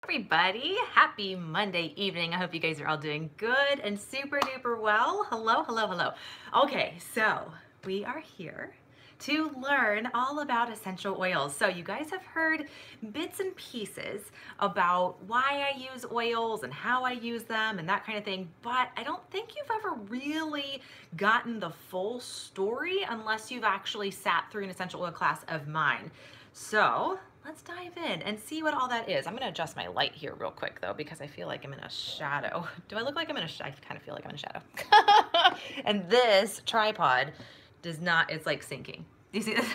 Everybody, happy Monday evening. I hope you guys are all doing good and super duper well. Hello. Okay, so we are here to learn all about essential oils. So you guys have heard bits and pieces about why I use oils and how I use them and that kind of thing, but I don't think you've ever really gotten the full story unless you've actually sat through an essential oil class of mine. So let's dive in and see what all that is. I'm gonna adjust my light here real quick though, because I feel like I'm in a shadow. Do I look like I'm in a shadow? I kind of feel like I'm in a shadow. And this tripod does not, it's like sinking. Do you see this?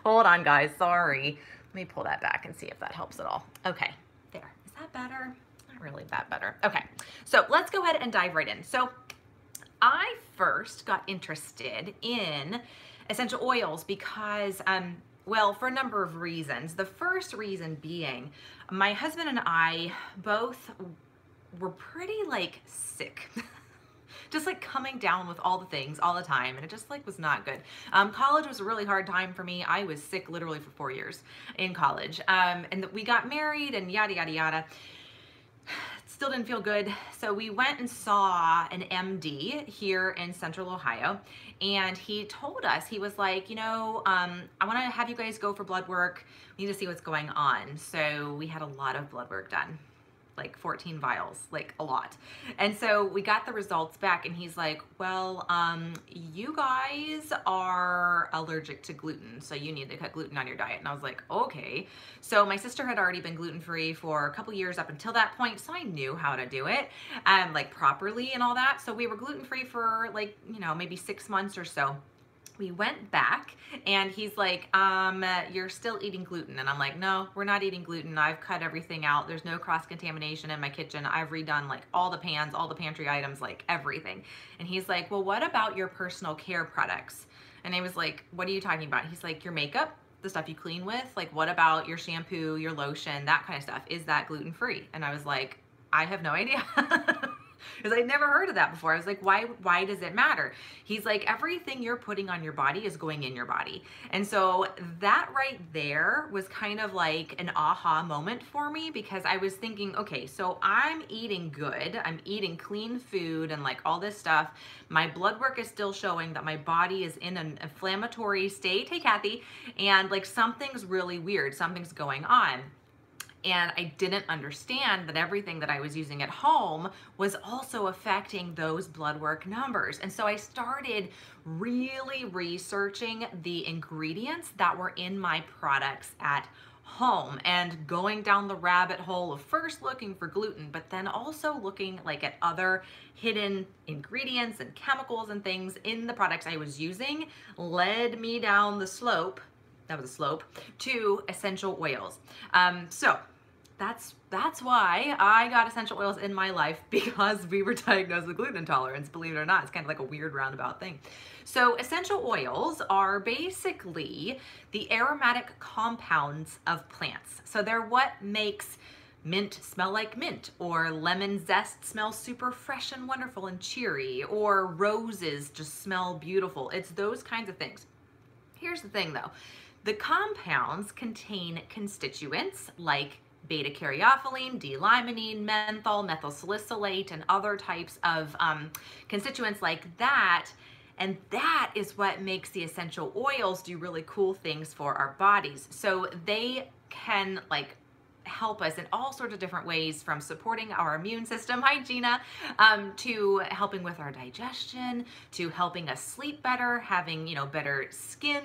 Hold on guys, sorry. Let me pull that back and see if that helps at all. Okay, there, is that better? Not really that better. Okay, so let's go ahead and dive right in. So I first got interested in essential oils because, well, for a number of reasons. The first reason being my husband and I both were pretty like sick. Just like coming down with all the things all the time, and it just like was not good. College was a really hard time for me. I was sick literally for 4 years in college, and we got married and yada yada yada. Still didn't feel good. So we went and saw an MD here in Central Ohio, and he told us, he was like, you know, I want to have you guys go for blood work. We need to see what's going on. So we had a lot of blood work done, like 14 vials, like a lot. And so we got the results back and he's like, well, you guys are allergic to gluten, so you need to cut gluten on your diet. And I was like, okay. So my sister had already been gluten-free for a couple years up until that point, so I knew how to do it, like properly and all that. So we were gluten-free for like, you know, maybe 6 months or so. We went back and he's like, you're still eating gluten. And I'm like, no, we're not eating gluten. I've cut everything out. There's no cross-contamination in my kitchen. I've redone like all the pans, all the pantry items, like everything. And he's like, well, what about your personal care products? And I was like, what are you talking about? He's like, your makeup, the stuff you clean with, like what about your shampoo, your lotion, that kind of stuff? Is that gluten-free? And I was like, I have no idea. Because I'd never heard of that before. I was like, why does it matter? He's like, everything you're putting on your body is going in your body. And so that right there was kind of like an aha moment for me, because I was thinking, okay, so I'm eating good. I'm eating clean food and like all this stuff. My blood work is still showing that my body is in an inflammatory state. Hey, Kathy. And like something's really weird. Something's going on. And I didn't understand that everything that I was using at home was also affecting those blood work numbers. And so I started really researching the ingredients that were in my products at home and going down the rabbit hole of first looking for gluten, but then also looking like at other hidden ingredients and chemicals and things in the products I was using, led me down the slope, that was a slope, to essential oils. So that's why I got essential oils in my life, because we were diagnosed with gluten intolerance, believe it or not. It's kind of like a weird roundabout thing. So essential oils are basically the aromatic compounds of plants. So they're what makes mint smell like mint, or lemon zest smell super fresh and wonderful and cheery, or roses just smell beautiful. It's those kinds of things. Here's the thing though. The compounds contain constituents like beta-caryophyllene, D-limonene, menthol, methyl salicylate, and other types of constituents like that. And that is what makes the essential oils do really cool things for our bodies. So they can like help us in all sorts of different ways, from supporting our immune system, hi Gina, to helping with our digestion, to helping us sleep better, having, you know, better skin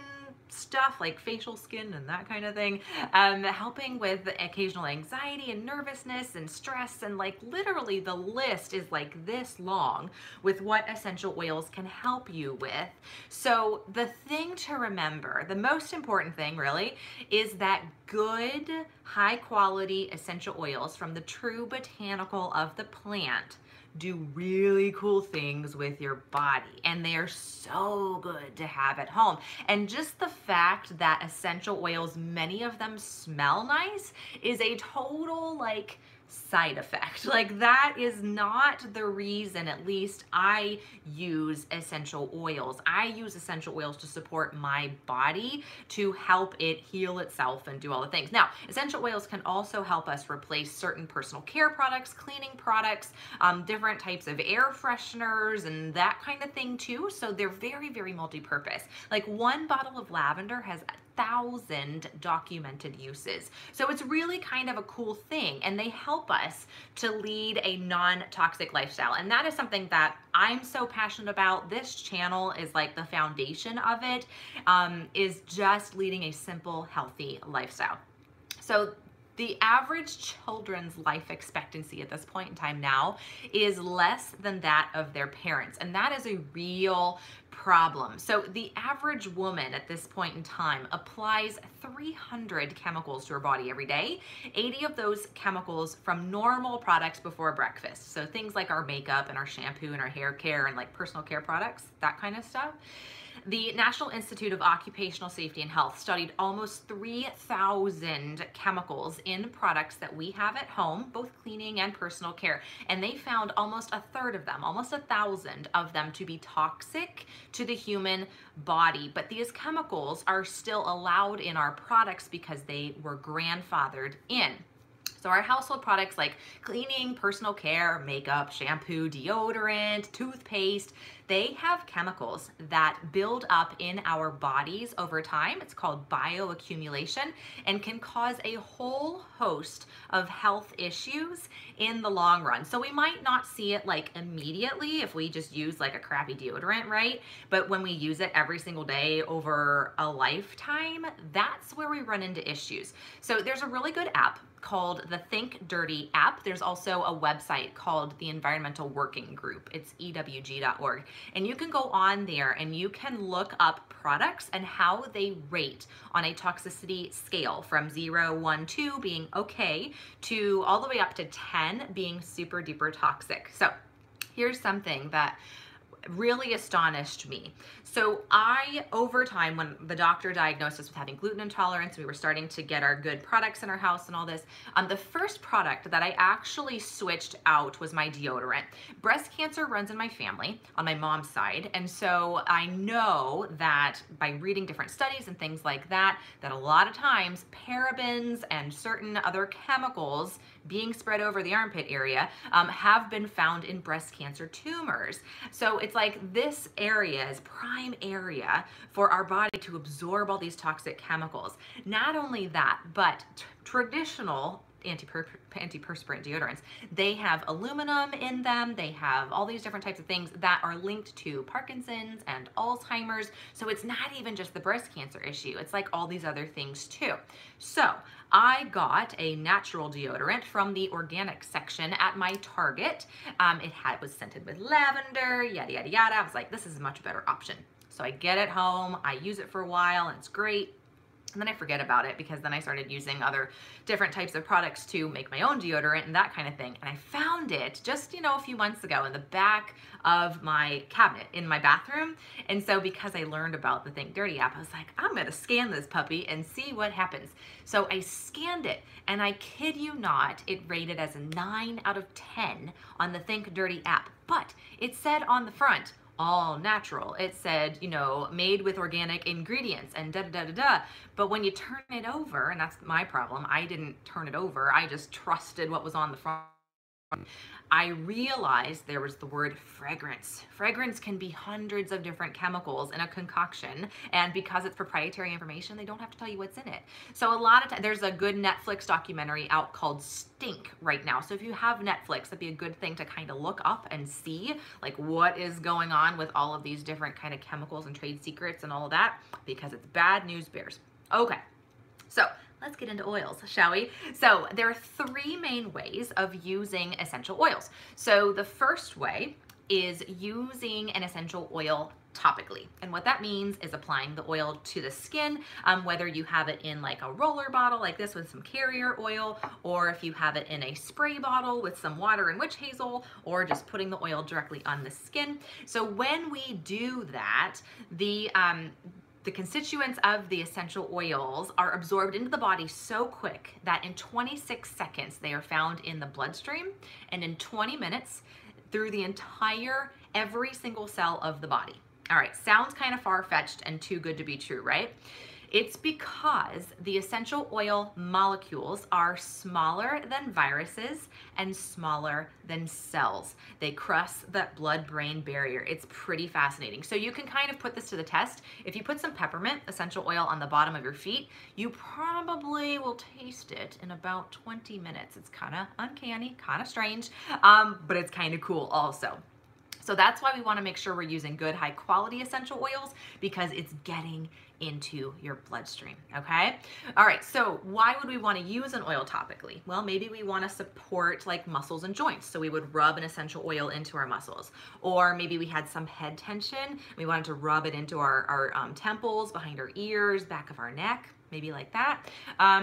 stuff like facial skin and that kind of thing, helping with occasional anxiety and nervousness and stress, and like literally the list is like this long with what essential oils can help you with. So the thing to remember, the most important thing really, is that good high quality essential oils from the true botanical of the plant do really cool things with your body, and they are so good to have at home. And just the fact that essential oils, many of them smell nice, is a total like side effect. Like, that is not the reason, at least I use essential oils. I use essential oils to support my body, to help it heal itself and do all the things. Now, essential oils can also help us replace certain personal care products, cleaning products, different types of air fresheners and that kind of thing too. So they're very, very multi-purpose. Like, one bottle of lavender has 1,000 documented uses. So it's really kind of a cool thing, and they help us to lead a non-toxic lifestyle. And that is something that I'm so passionate about. This channel is like the foundation of it, is just leading a simple, healthy lifestyle. So the average children's life expectancy at this point in time now is less than that of their parents, and that is a real problem. So the average woman at this point in time applies 300 chemicals to her body every day, 80 of those chemicals from normal products before breakfast. So things like our makeup and our shampoo and our hair care and like personal care products, that kind of stuff. The National Institute of Occupational Safety and Health studied almost 3,000 chemicals in products that we have at home, both cleaning and personal care, and they found almost a third of them, almost 1,000 of them, to be toxic to the human body. But these chemicals are still allowed in our products because they were grandfathered in. So our household products like cleaning, personal care, makeup, shampoo, deodorant, toothpaste, they have chemicals that build up in our bodies over time. It's called bioaccumulation, and can cause a whole host of health issues in the long run. So we might not see it like immediately if we just use like a crappy deodorant, right? But when we use it every single day over a lifetime, that's where we run into issues. So there's a really good app called the Think Dirty app. There's also a website called the Environmental Working Group. It's ewg.org. And you can go on there and you can look up products and how they rate on a toxicity scale from 0, 1, 2 being okay to all the way up to 10 being super duper toxic. So here's something that really astonished me. So over time, when the doctor diagnosed us with having gluten intolerance, we were starting to get our good products in our house and all this. The first product that I actually switched out was my deodorant. Breast cancer runs in my family on my mom's side. And so I know that by reading different studies and things like that, that a lot of times parabens and certain other chemicals being spread over the armpit area have been found in breast cancer tumors. So it's like this area is prime area for our body to absorb all these toxic chemicals. Not only that, but traditional antiperspirant deodorants, they have aluminum in them, they have all these different types of things that are linked to Parkinson's and Alzheimer's. So it's not even just the breast cancer issue, it's like all these other things too. So I got a natural deodorant from the organic section at my Target. It was scented with lavender, yada yada yada. I was like, this is a much better option. So I get it home, I use it for a while, and it's great. And then I forget about it because then I started using other different types of products to make my own deodorant and that kind of thing. And I found it just, a few months ago in the back of my cabinet in my bathroom. And so because I learned about the Think Dirty app, I was like, I'm gonna scan this puppy and see what happens. So I scanned it, and I kid you not, it rated as a 9 out of 10 on the Think Dirty app. But it said on the front, all natural. It said, made with organic ingredients and da da da da da. But when you turn it over, and that's my problem, I didn't turn it over, I just trusted what was on the front. I realized there was the word fragrance. Fragrance can be hundreds of different chemicals in a concoction, and because it's proprietary information, they don't have to tell you what's in it. So a lot of times, there's a good Netflix documentary out called Stink right now. So if you have Netflix, that'd be a good thing to kind of look up and see like what is going on with all of these different kind of chemicals and trade secrets and all of that, because it's bad news bears. Okay, so let's get into oils, shall we? So there are 3 main ways of using essential oils. So the first way is using an essential oil topically. And what that means is applying the oil to the skin, whether you have it in like a roller bottle like this with some carrier oil, or if you have it in a spray bottle with some water and witch hazel, or just putting the oil directly on the skin. So when we do that, the constituents of the essential oils are absorbed into the body so quick that in 26 seconds they are found in the bloodstream, and in 20 minutes through the entire, every single cell of the body. All right, sounds kind of far-fetched and too good to be true, right? It's because the essential oil molecules are smaller than viruses and smaller than cells. They cross that blood-brain barrier. It's pretty fascinating. So you can kind of put this to the test. If you put some peppermint essential oil on the bottom of your feet, you probably will taste it in about 20 minutes. It's kind of uncanny, kind of strange, but it's kind of cool also. So that's why we want to make sure we're using good, high quality essential oils, because it's getting into your bloodstream, okay? All right, so why would we want to use an oil topically? Well, maybe we want to support like muscles and joints, so we would rub an essential oil into our muscles. Or maybe we had some head tension, we wanted to rub it into our temples, behind our ears, back of our neck, maybe like that.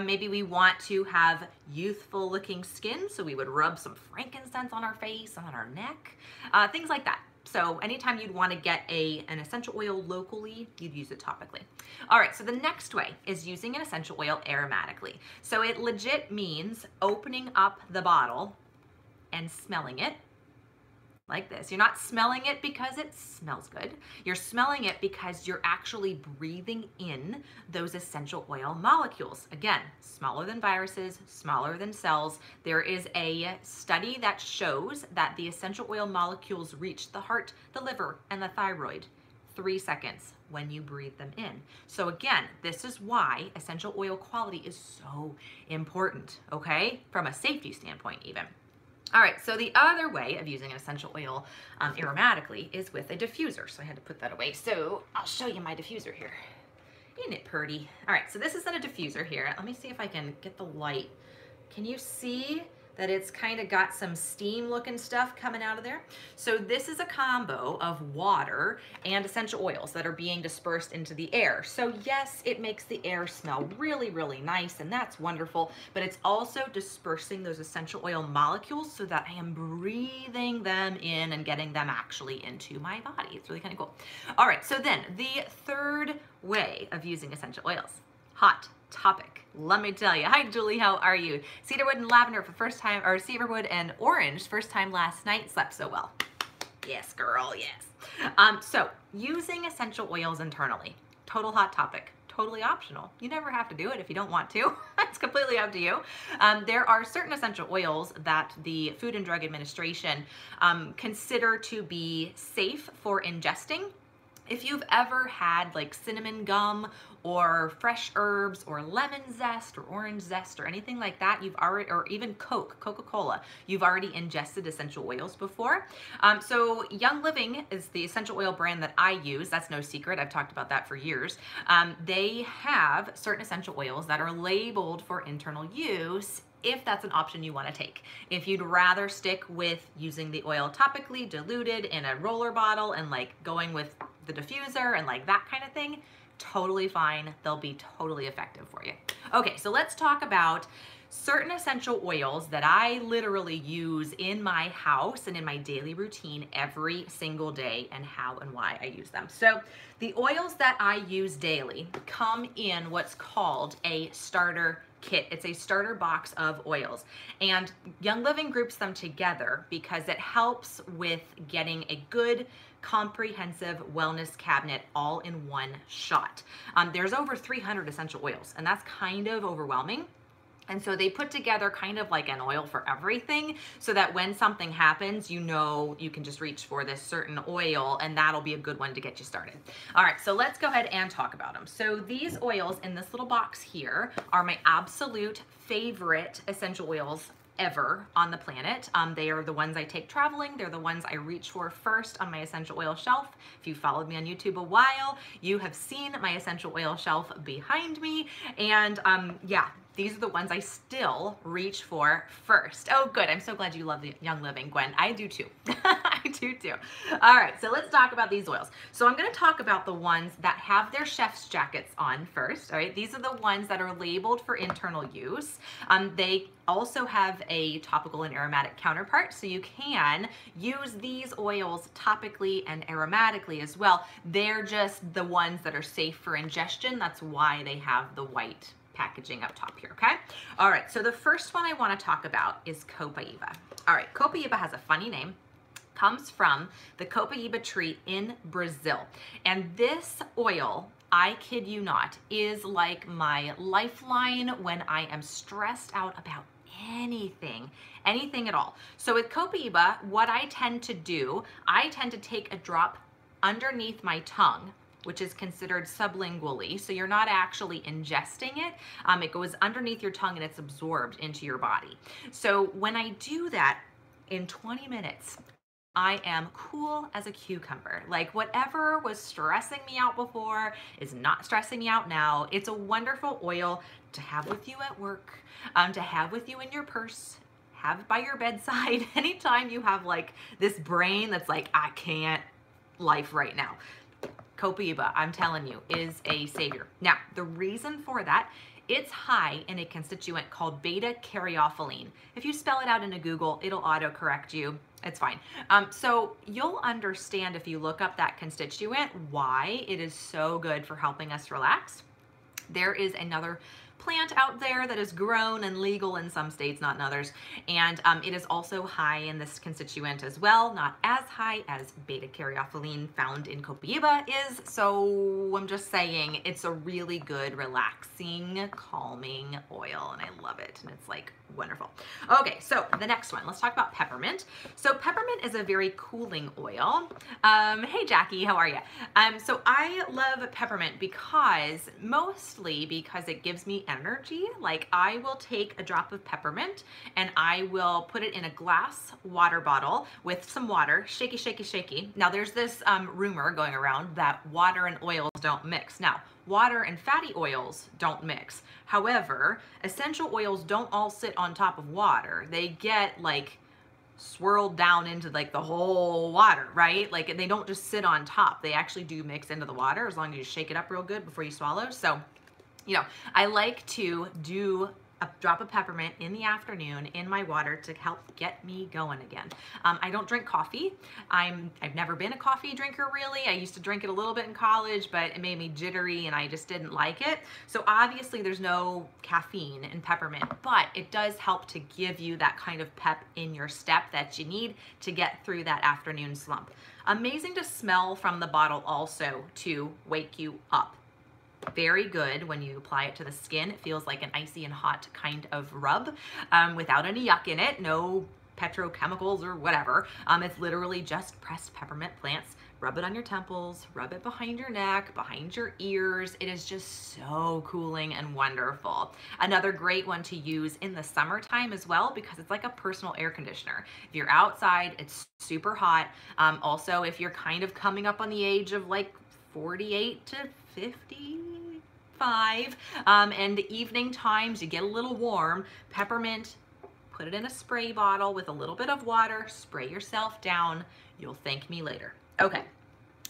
Maybe we want to have youthful looking skin, so we would rub some frankincense on our face and on our neck, things like that. So anytime you'd want to get an essential oil locally, you'd use it topically. All right, so the next way is using an essential oil aromatically. So it legit means opening up the bottle and smelling it like this. You're not smelling it because it smells good. You're smelling it because you're actually breathing in those essential oil molecules. Again, smaller than viruses, smaller than cells. There is a study that shows that the essential oil molecules reach the heart, the liver, and the thyroid 3 seconds when you breathe them in. So again, this is why essential oil quality is so important, okay? From a safety standpoint even. All right, so the other way of using an essential oil aromatically is with a diffuser. So I had to put that away. So I'll show you my diffuser here. Isn't it pretty? All right, so this is in a diffuser here. Let me see if I can get the light. Can you see that it's kind of got some steam looking stuff coming out of there? So this is a combo of water and essential oils that are being dispersed into the air. So yes, it makes the air smell really, really nice, and that's wonderful, but it's also dispersing those essential oil molecules so that I am breathing them in and getting them actually into my body. It's really kind of cool. All right, so then the third way of using essential oils, hot topic. Let me tell you. Hi, Julie. How are you? Cedarwood and lavender for first time, or cedarwood and orange first time last night. Slept so well. Yes, girl. Yes. So using essential oils internally, total hot topic. Totally optional. You never have to do it if you don't want to. It's completely up to you. There are certain essential oils that the Food and Drug Administration consider to be safe for ingesting. If you've ever had like cinnamon gum or fresh herbs or lemon zest or orange zest or anything like that, you've already, or even Coca-Cola, you've already ingested essential oils before. So Young Living is the essential oil brand that I use. That's no secret. I've talked about that for years. They have certain essential oils that are labeled for internal use if that's an option you want to take. If you'd rather stick with using the oil topically diluted in a roller bottle and like going with the diffuser and like that kind of thing, totally fine. They'll be totally effective for you. Okay, so let's talk about certain essential oils that I literally use in my house and in my daily routine every single day, and how and why I use them. So the oils that I use daily come in what's called a starter kit. It's a starter box of oils, and Young Living groups them together because it helps with getting a good comprehensive wellness cabinet all in one shot. There's over 300 essential oils, and that's kind of overwhelming. And so they put together kind of like an oil for everything, so that when something happens, you know you can just reach for this certain oil and that'll be a good one to get you started. All right, so let's go ahead and talk about them. So these oils in this little box here are my absolute favorite essential oils ever on the planet. They are the ones I take traveling. They're the ones I reach for first on my essential oil shelf. If you followed me on YouTube a while, you have seen my essential oil shelf behind me. And yeah, these are the ones I still reach for first. Oh, good. I'm so glad you love the Young Living, Gwen. I do too. I do too. All right, so let's talk about these oils. So I'm going to talk about the ones that have their chef's jackets on first. All right, these are the ones that are labeled for internal use. They also have a topical and aromatic counterpart, so you can use these oils topically and aromatically as well. They're just the ones that are safe for ingestion. That's why they have the white packaging up top here, okay? All right, so the first one I want to talk about is Copaiba. All right, Copaiba has a funny name. Comes from the Copaiba tree in Brazil. And this oil, I kid you not, is like my lifeline when I am stressed out about anything at all. So with Copaiba, what I tend to do, I tend to take a drop underneath my tongue, which is considered sublingually. So you're not actually ingesting it. It goes underneath your tongue and it's absorbed into your body. So when I do that in 20 minutes, I am cool as a cucumber. Like whatever was stressing me out before is not stressing me out now. It's a wonderful oil to have with you at work, to have with you in your purse, have by your bedside, anytime you have like this brain that's like, I can't life right now. Copaiba, I'm telling you, is a savior. Now, the reason for that, it's high in a constituent called beta-caryophyllene. If you spell it out into Google, it'll autocorrect you. It's fine. So you'll understand if you look up that constituent why it is so good for helping us relax. There is another plant out there that is grown and legal in some states, not in others. And it is also high in this constituent as well, not as high as beta-caryophyllene found in Copaiba is. So I'm just saying it's a really good, relaxing, calming oil, and I love it. And it's like wonderful. Okay, so the next one, let's talk about peppermint. So peppermint is a very cooling oil. Hey Jackie, how are you? So I love peppermint mostly because it gives me energy. Like I will take a drop of peppermint and I will put it in a glass water bottle with some water, shaky, shaky, shaky. Now there's this rumor going around that water and oils don't mix. Now, water and fatty oils don't mix. However, essential oils don't all sit on top of water. They get like swirled down into like the whole water, right? Like they don't just sit on top. They actually do mix into the water as long as you shake it up real good before you swallow. So, you know, I like to do a drop of peppermint in the afternoon in my water to help get me going again. I don't drink coffee. I've never been a coffee drinker really. I used to drink it a little bit in college, but it made me jittery and I just didn't like it. So obviously there's no caffeine in peppermint, but it does help to give you that kind of pep in your step that you need to get through that afternoon slump. Amazing to smell from the bottle also to wake you up. Very good when you apply it to the skin. It feels like an icy and hot kind of rub without any yuck in it, no petrochemicals or whatever. It's literally just pressed peppermint plants. Rub it on your temples, rub it behind your neck, behind your ears. It is just so cooling and wonderful. Another great one to use in the summertime as well because it's like a personal air conditioner. If you're outside, it's super hot. Also, if you're kind of coming up on the age of like 48 to 55, and evening times, you get a little warm, peppermint, put it in a spray bottle with a little bit of water, spray yourself down. You'll thank me later. Okay,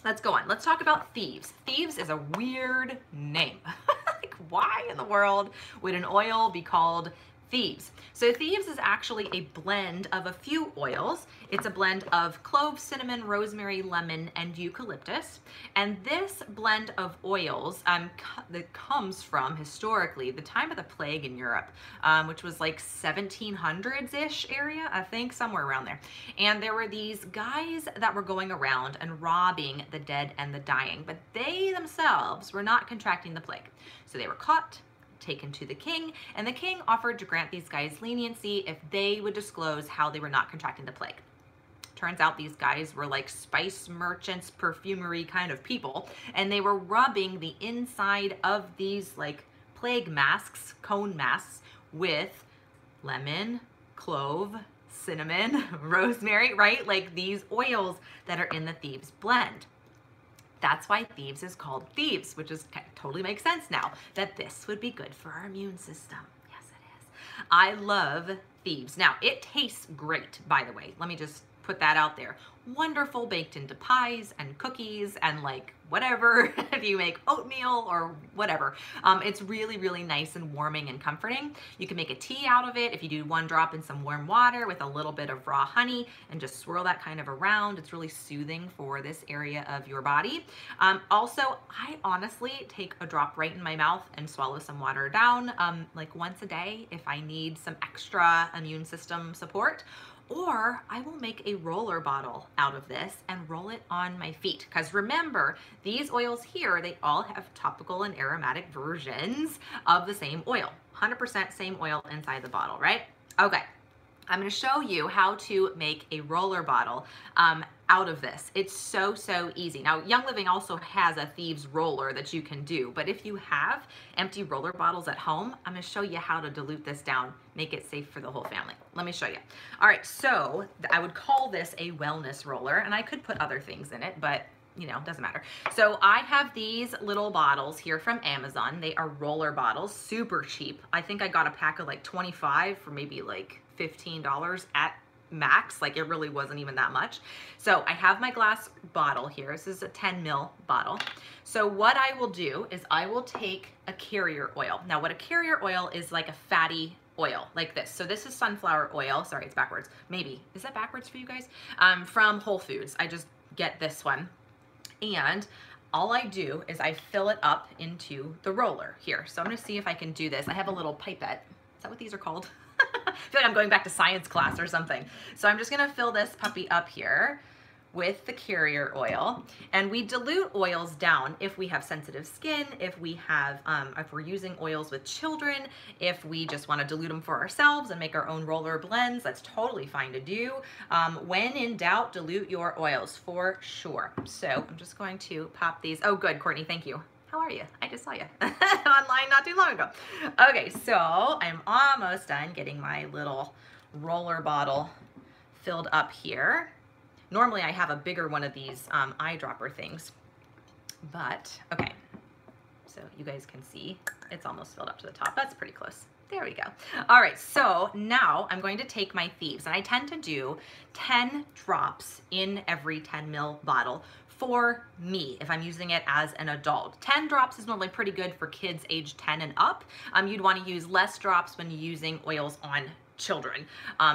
let's go on. Let's talk about Thieves. Thieves is a weird name. Like, why in the world would an oil be called Thieves? So Thieves is actually a blend of a few oils. It's a blend of clove, cinnamon, rosemary, lemon, and eucalyptus. And this blend of oils that comes from, historically, the time of the plague in Europe, which was like 1700s-ish area, I think, somewhere around there. And there were these guys that were going around and robbing the dead and the dying, but they themselves were not contracting the plague. So they were caught, taken to the king, and the king offered to grant these guys leniency if they would disclose how they were not contracting the plague. Turns out these guys were like spice merchants, perfumery kind of people, and they were rubbing the inside of these like plague masks, cone masks, with lemon, clove, cinnamon, rosemary, right? Like these oils that are in the Thieves blend. That's why Thieves is called Thieves, which is totally makes sense now, that this would be good for our immune system. Yes. I love Thieves. Now, it tastes great, by the way. Let me just put that out there. Wonderful baked into pies and cookies and like whatever, if you make oatmeal or whatever. It's really, really nice and warming and comforting. You can make a tea out of it if you do 1 drop in some warm water with a little bit of raw honey and just swirl that kind of around. It's really soothing for this area of your body. Also, I honestly take a drop right in my mouth and swallow some water down like once a day if I need some extra immune system support. Or I will make a roller bottle out of this and roll it on my feet. Because remember, these oils here, they all have topical and aromatic versions of the same oil. 100% same oil inside the bottle, right? Okay, I'm gonna show you how to make a roller bottle out of this. It's so, so easy. Now, Young Living also has a Thieves roller that you can do, but if you have empty roller bottles at home, I'm gonna show you how to dilute this down, make it safe for the whole family. Let me show you. All right, so I would call this a wellness roller, and I could put other things in it, but you know, doesn't matter. So I have these little bottles here from Amazon. They are roller bottles, super cheap. I think I got a pack of like 25 for maybe like $15 at max. Like it really wasn't even that much. So I have my glass bottle here. This is a 10 ml bottle. So what I will do is I will take a carrier oil. Now what a carrier oil is, like a fatty oil like this. So this is sunflower oil. Sorry, it's backwards. Maybe. Is that backwards for you guys? From Whole Foods. I just get this one. And all I do is I fill it up into the roller here. So I'm gonna see if I can do this. I have a little pipette. Is that what these are called? I feel like I'm going back to science class or something. So I'm just gonna fill this puppy up here with the carrier oil, and we dilute oils down if we have sensitive skin, if we have, if we're using oils with children, if we just want to dilute them for ourselves and make our own roller blends. That's totally fine to do. When in doubt, dilute your oils for sure. So I'm just going to pop these. Oh, good, Courtney, thank you. How are you? I just saw you online not too long ago. Okay, so I'm almost done getting my little roller bottle filled up here. Normally I have a bigger one of these eyedropper things, but okay. So you guys can see it's almost filled up to the top. That's pretty close. There we go. All right, so now I'm going to take my Thieves, and I tend to do 10 drops in every 10 ml bottle for me if I'm using it as an adult. 10 drops is normally pretty good for kids age 10 and up. You'd want to use less drops when you're using oils on children.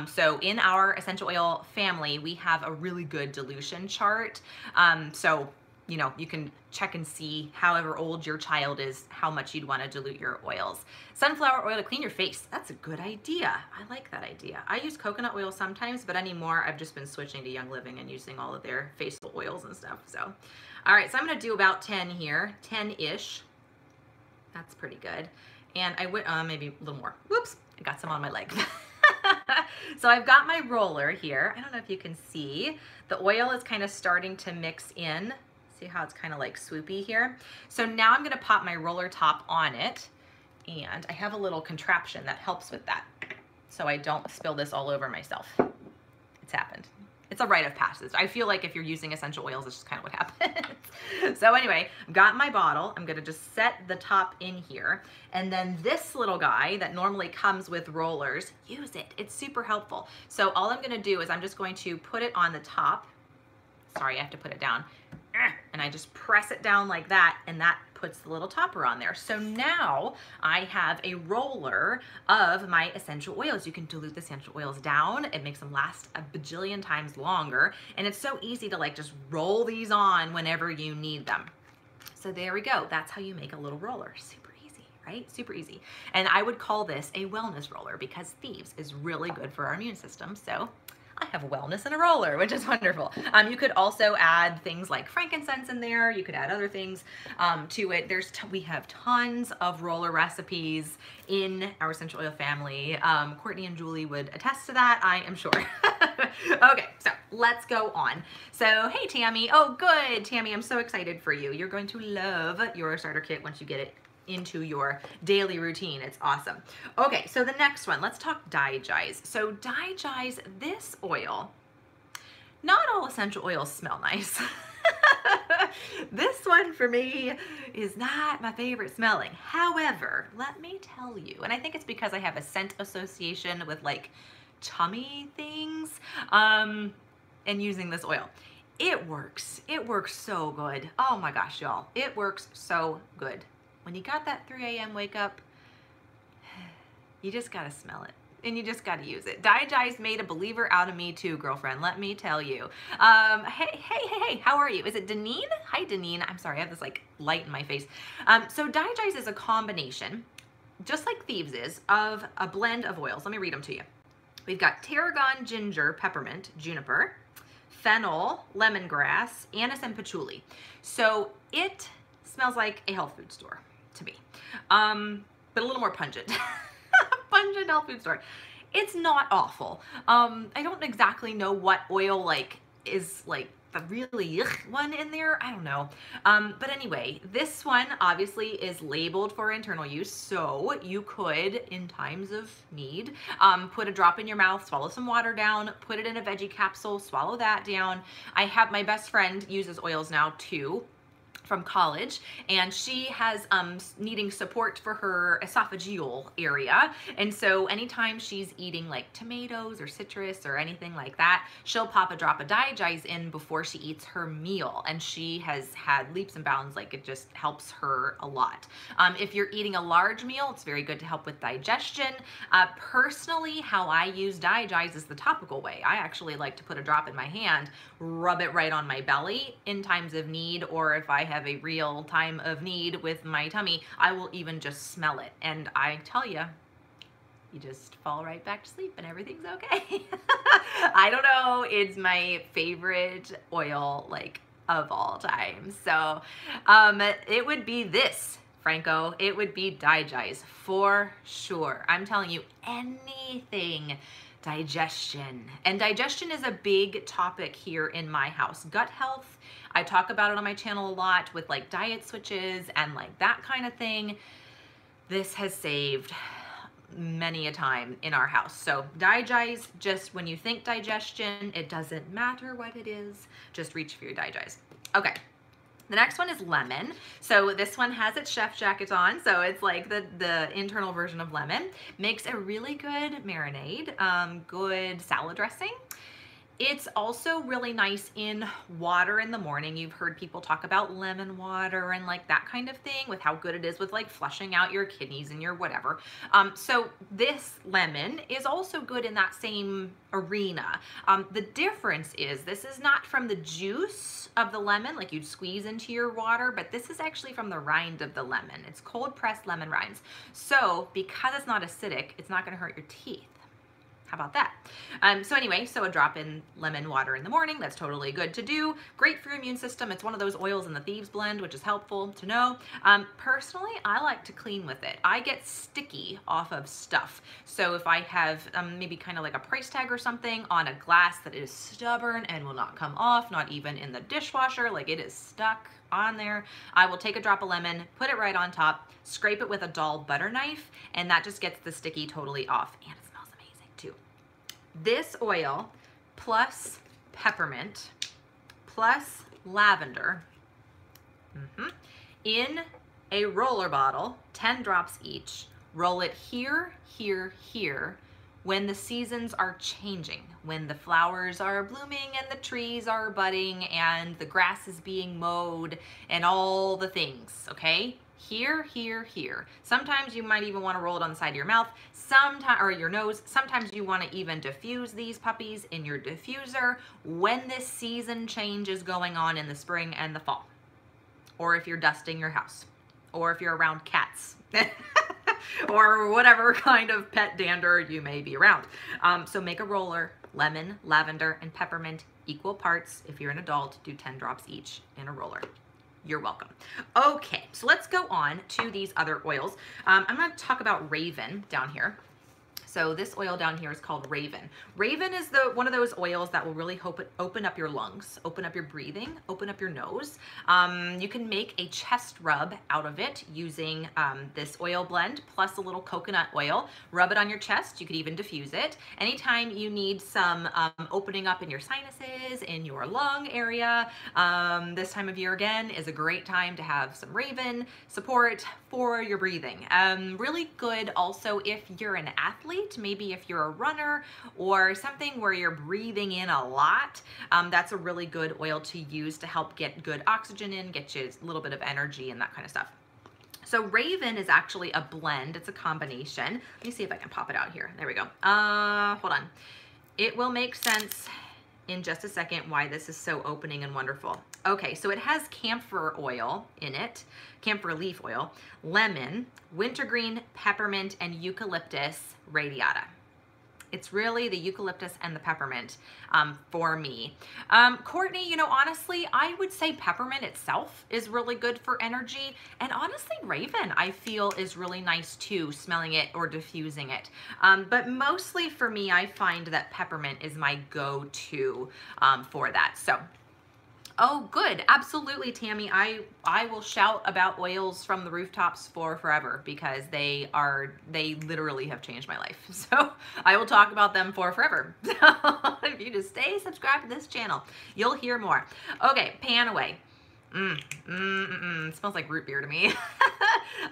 So in our essential oil family, we have a really good dilution chart. So, you know, you can check and see however old your child is, how much you'd want to dilute your oils. Sunflower oil to clean your face. That's a good idea. I like that idea. I use coconut oil sometimes, but anymore I've just been switching to Young Living and using all of their facial oils and stuff. So, all right, so I'm going to do about 10 here, 10-ish. That's pretty good. And I would, maybe a little more. Whoops, I got some on my leg. So I've got my roller here. I don't know if you can see. The oil is kind of starting to mix in. See how it's kind of like swoopy here? So now I'm gonna pop my roller top on it, and I have a little contraption that helps with that, so I don't spill this all over myself. It's happened. It's a rite of passage. I feel like if you're using essential oils, it's just kind of what happens. So anyway, I've got my bottle. I'm gonna just set the top in here. And then this little guy that normally comes with rollers, use it. It's super helpful. So all I'm gonna do is I'm just going to put it on the top. Sorry, I have to put it down. And I just press it down like that, and that puts the little topper on there. So now I have a roller of my essential oils. You can dilute the essential oils down. It makes them last a bajillion times longer. And it's so easy to like just roll these on whenever you need them. So there we go. That's how you make a little roller. Super easy, right? Super easy. And I would call this a wellness roller because Thieves is really good for our immune system. So I have wellness in a roller, which is wonderful. You could also add things like frankincense in there. You could add other things to it. We have tons of roller recipes in our essential oil family. Courtney and Julie would attest to that, I am sure. Okay, so let's go on. So, hey Tammy. Oh, good, Tammy. I'm so excited for you. You're going to love your starter kit once you get it into your daily routine. It's awesome. Okay, so the next one, let's talk DiGize. So DiGize, this oil, not all essential oils smell nice. This one for me is not my favorite smelling. However, let me tell you, and I think it's because I have a scent association with like tummy things, and using this oil. It works so good. Oh my gosh, y'all, it works so good. When you got that 3 a.m. wake up, you just gotta smell it. And you just gotta use it. DiGi's made a believer out of me too, girlfriend, let me tell you. Hey, how are you? Is it Deneen? Hi, Deneen. I'm sorry, I have this like light in my face. So DiGi's is a combination, just like Thieves is, of a blend of oils. Let me read them to you. We've got tarragon, ginger, peppermint, juniper, fennel, lemongrass, anise, and patchouli. So it smells like a health food store to me, but a little more pungent. Pungent health food store. It's not awful. I don't exactly know what oil like is like the really one in there. I don't know. But anyway, this one obviously is labeled for internal use, so you could, in times of need, put a drop in your mouth, swallow some water down, put it in a veggie capsule, swallow that down. I have my best friend uses oils now too, from college, and she has needing support for her esophageal area, and so anytime she's eating like tomatoes or citrus or anything like that, she'll pop a drop of DiGi's in before she eats her meal, and she has had leaps and bounds. Like, it just helps her a lot. If you're eating a large meal, it's very good to help with digestion. Personally, how I use DiGi's is the topical way. I actually like to put a drop in my hand, rub it right on my belly in times of need, or if I have a real time of need with my tummy, I will even just smell it. And I tell you, you just fall right back to sleep and everything's okay. I don't know, it's my favorite oil like of all time. So it would be this, Franco. It would be DiGi's for sure. I'm telling you, anything digestion. And digestion is a big topic here in my house. Gut health, I talk about it on my channel a lot with like diet switches and like that kind of thing. This has saved many a time in our house. So DiGi's, just when you think digestion, it doesn't matter what it is, just reach for your DiGi's. Okay. The next one is lemon. So this one has its chef jacket on, so it's like the internal version of lemon. Makes a really good marinade, good salad dressing. It's also really nice in water in the morning. You've heard people talk about lemon water and like that kind of thing, with how good it is with like flushing out your kidneys and your whatever. So this lemon is also good in that same arena. The difference is this is not from the juice of the lemon, like you'd squeeze into your water, but this is actually from the rind of the lemon. It's cold pressed lemon rinds. So because it's not acidic, it's not gonna hurt your teeth. How about that? So anyway, so a drop in lemon water in the morning, that's totally good to do. Great for your immune system. It's one of those oils in the Thieves blend, which is helpful to know. Personally, I like to clean with it. I get sticky off of stuff. So if I have maybe kind of like a price tag or something on a glass that is stubborn and will not come off, not even in the dishwasher, like it is stuck on there, I will take a drop of lemon, put it right on top, scrape it with a dull butter knife, and that just gets the sticky totally off. And it smells amazing too. This oil plus peppermint plus lavender in a roller bottle, 10 drops each. Roll it here, here, here when the seasons are changing, when the flowers are blooming and the trees are budding and the grass is being mowed and all the things, okay? Here, here, here. Sometimes you might even want to roll it on the side of your mouth, or your nose. Sometimes you want to even diffuse these puppies in your diffuser when this season change is going on in the spring and the fall. Or if you're dusting your house, or if you're around cats, or whatever kind of pet dander you may be around. So make a roller, lemon, lavender, and peppermint, equal parts. If you're an adult, do 10 drops each in a roller. You're welcome. Okay, so let's go on to these other oils. I'm going to talk about Raven down here. So this oil down here is called Raven. Raven is one of those oils that will really open up your lungs, open up your breathing, open up your nose. You can make a chest rub out of it using this oil blend plus a little coconut oil. Rub it on your chest. You could even diffuse it. Anytime you need some opening up in your sinuses, in your lung area, this time of year again is a great time to have some Raven support for your breathing. Really good also if you're an athlete, maybe if you're a runner or something where you're breathing in a lot. That's a really good oil to use to help get good oxygen in, get you a little bit of energy and that kind of stuff. So Raven is actually a blend. It's a combination. Let me see if I can pop it out here. There we go. Hold on. It will make sense in just a second why this is so opening and wonderful. Okay, so it has camphor oil in it, camphor leaf oil, lemon, wintergreen, peppermint, and eucalyptus radiata. It's really the eucalyptus and the peppermint for me. Courtney, you know, honestly, I would say peppermint itself is really good for energy. And honestly, Raven, I feel, is really nice too, smelling it or diffusing it. But mostly for me, I find that peppermint is my go-to for that. So, oh, good. Absolutely, Tammy. I will shout about oils from the rooftops for forever because they literally have changed my life. So I will talk about them for forever. If you just stay subscribed to this channel, you'll hear more. Okay, Panaway. It smells like root beer to me.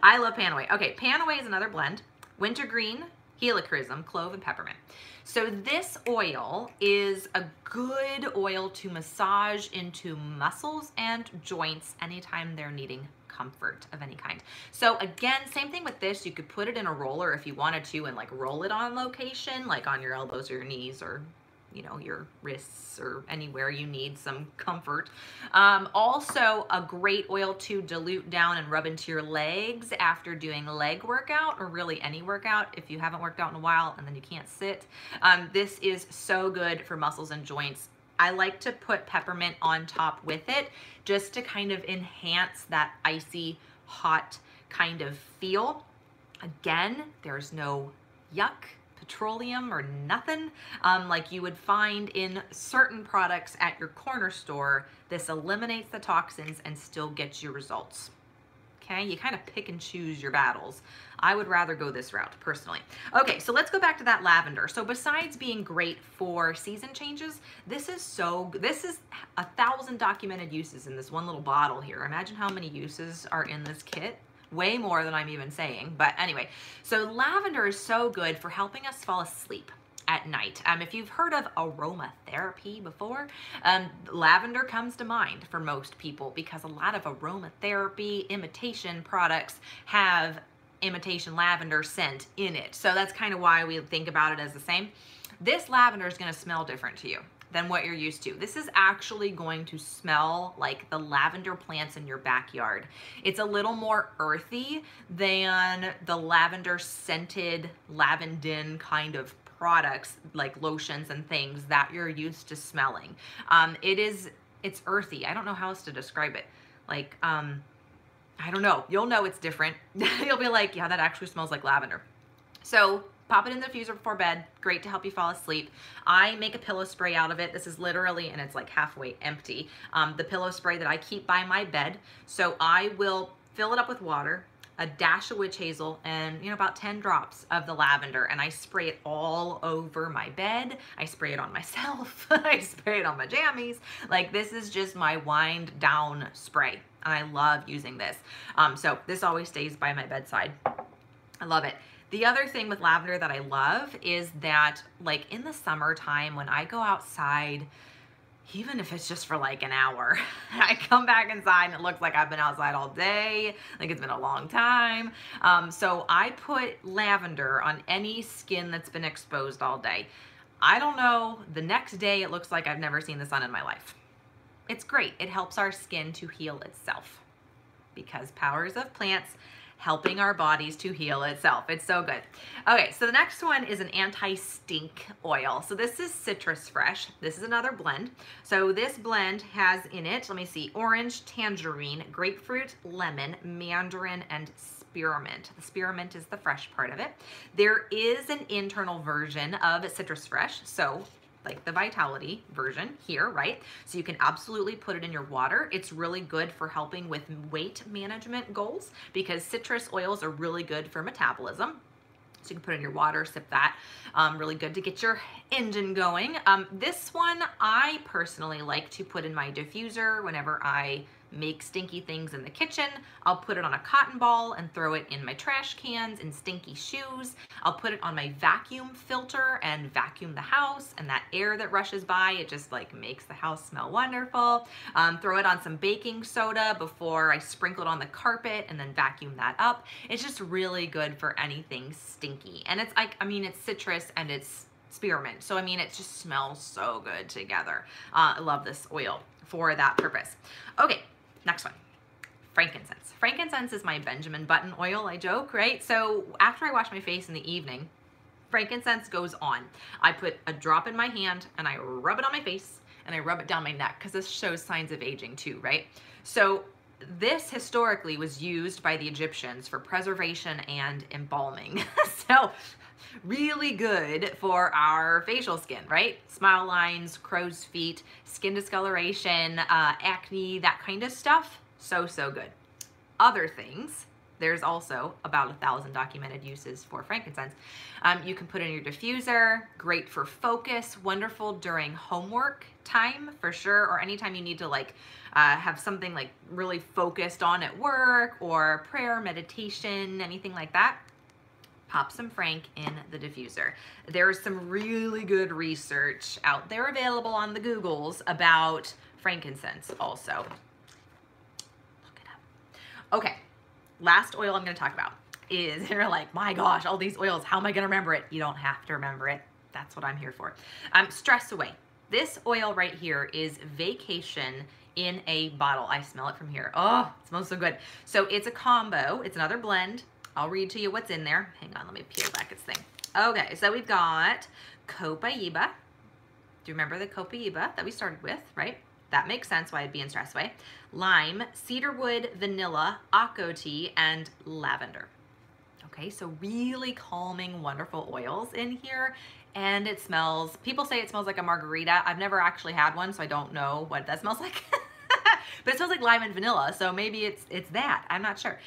I love Panaway. Okay, Panaway is another blend. Wintergreen, helichrysum, clove, and peppermint. So this oil is a good oil to massage into muscles and joints anytime they're needing comfort of any kind. So again, same thing with this. You could put it in a roller if you wanted to and like roll it on location, like on your elbows or your knees or, you know, your wrists or anywhere you need some comfort. Also a great oil to dilute down and rub into your legs after doing leg workout or really any workout if you haven't worked out in a while and then you can't sit. This is so good for muscles and joints. I like to put peppermint on top with it just to kind of enhance that icy hot kind of feel. Again, there's no yuck, petroleum or nothing like you would find in certain products at your corner store. This eliminates the toxins and still gets you results. Okay, you kind of pick and choose your battles. I would rather go this route personally. Okay, so let's go back to that lavender. So besides being great for season changes, this is 1,000 documented uses in this one little bottle here. Imagine how many uses are in this kit. Way more than I'm even saying. But anyway, so lavender is so good for helping us fall asleep at night. If you've heard of aromatherapy before, lavender comes to mind for most people because a lot of aromatherapy imitation products have imitation lavender scent in it. So that's kind of why we think about it as the same. This lavender is going to smell different to you than what you're used to. This is actually going to smell like the lavender plants in your backyard. It's a little more earthy than the lavender scented lavandin kind of products like lotions and things that you're used to smelling. It's earthy. I don't know how else to describe it. Like, I don't know. You'll know it's different. You'll be like, yeah, that actually smells like lavender. So pop it in the diffuser before bed. Great to help you fall asleep. I make a pillow spray out of it. This is literally, and it's like halfway empty, the pillow spray that I keep by my bed. So I will fill it up with water, a dash of witch hazel, and about 10 drops of the lavender, and I spray it all over my bed. I spray it on myself. I spray it on my jammies. Like, this is just my wind down spray, and I love using this. So this always stays by my bedside. I love it. The other thing with lavender that I love is that, like, in the summertime when I go outside, even if it's just for like an hour, I come back inside and it looks like I've been outside all day, like it's been a long time. So I put lavender on any skin that's been exposed all day. I don't know, the next day it looks like I've never seen the sun in my life. It's great. It helps our skin to heal itself because powers of plants helping our bodies to heal itself. It's so good. Okay, so the next one is an anti-stink oil. So this is Citrus Fresh. This is another blend. So this blend has in it, let me see, orange, tangerine, grapefruit, lemon, mandarin, and spearmint. The spearmint is the fresh part of it. There is an internal version of Citrus Fresh, so like the Vitality version here, right? So you can absolutely put it in your water. It's really good for helping with weight management goals because citrus oils are really good for metabolism. So you can put it in your water, sip that. Really good to get your engine going. This one I personally like to put in my diffuser whenever I make stinky things in the kitchen. I'll put it on a cotton ball and throw it in my trash cans and stinky shoes. I'll put it on my vacuum filter and vacuum the house, and that air that rushes by, it just like makes the house smell wonderful. Throw it on some baking soda before I sprinkle it on the carpet and then vacuum that up. It's just really good for anything stinky. And it's like, I mean, it's citrus and it's spearmint. So I mean, it just smells so good together. I love this oil for that purpose. Okay. Next one, frankincense. Frankincense is my Benjamin Button oil, I joke, right? So after I wash my face in the evening, frankincense goes on. I put a drop in my hand and I rub it on my face and I rub it down my neck because this shows signs of aging too, right? So this historically was used by the Egyptians for preservation and embalming. So really good for our facial skin, right? Smile lines, crow's feet, skin discoloration, acne, that kind of stuff. So, so good. Other things, there's also about 1,000 documented uses for frankincense. You can put it in your diffuser, great for focus, wonderful during homework time for sure, or anytime you need to like have something like really focused on at work or prayer, meditation, anything like that. Pop some Frank in the diffuser. There's some really good research out there available on the Googles about frankincense also. Look it up. Okay, last oil I'm gonna talk about is, you're like, my gosh, all these oils, how am I gonna remember it? You don't have to remember it. That's what I'm here for. Stress Away. This oil right here is Vacation in a bottle. I smell it from here. Oh, it smells so good. So it's a combo, it's another blend. I'll read to you what's in there. Hang on, let me peel back its thing. Okay, so we've got Copaiba. Do you remember the Copaiba that we started with, right? That makes sense why it'd be in Stress Away. Lime, cedarwood, vanilla, Akko tea, and lavender. Okay, so really calming, wonderful oils in here. And it smells, people say it smells like a margarita. I've never actually had one, so I don't know what that smells like. But it smells like lime and vanilla, so maybe it's that. I'm not sure.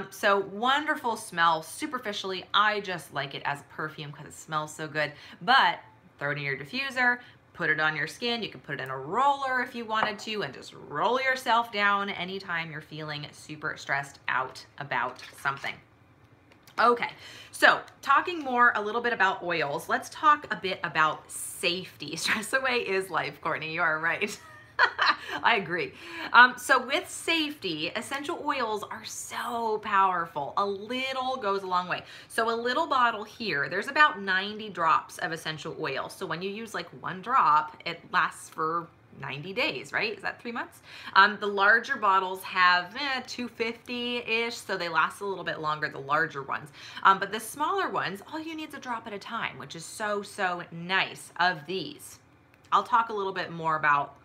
So wonderful smell. Superficially, I just like it as perfume because it smells so good. But throw it in your diffuser, put it on your skin. You can put it in a roller if you wanted to, and just roll yourself down anytime you're feeling super stressed out about something. Okay, so talking more a little bit about oils, let's talk a bit about safety. Stress Away is life, Courtney, you are right. I agree. So with safety, essential oils are so powerful. A little goes a long way. So a little bottle here, there's about 90 drops of essential oil. So when you use like one drop, it lasts for 90 days, right? Is that 3 months? The larger bottles have 250-ish, so they last a little bit longer, the larger ones. But the smaller ones, all you need is a drop at a time, which is so, so nice of these. I'll talk a little bit more about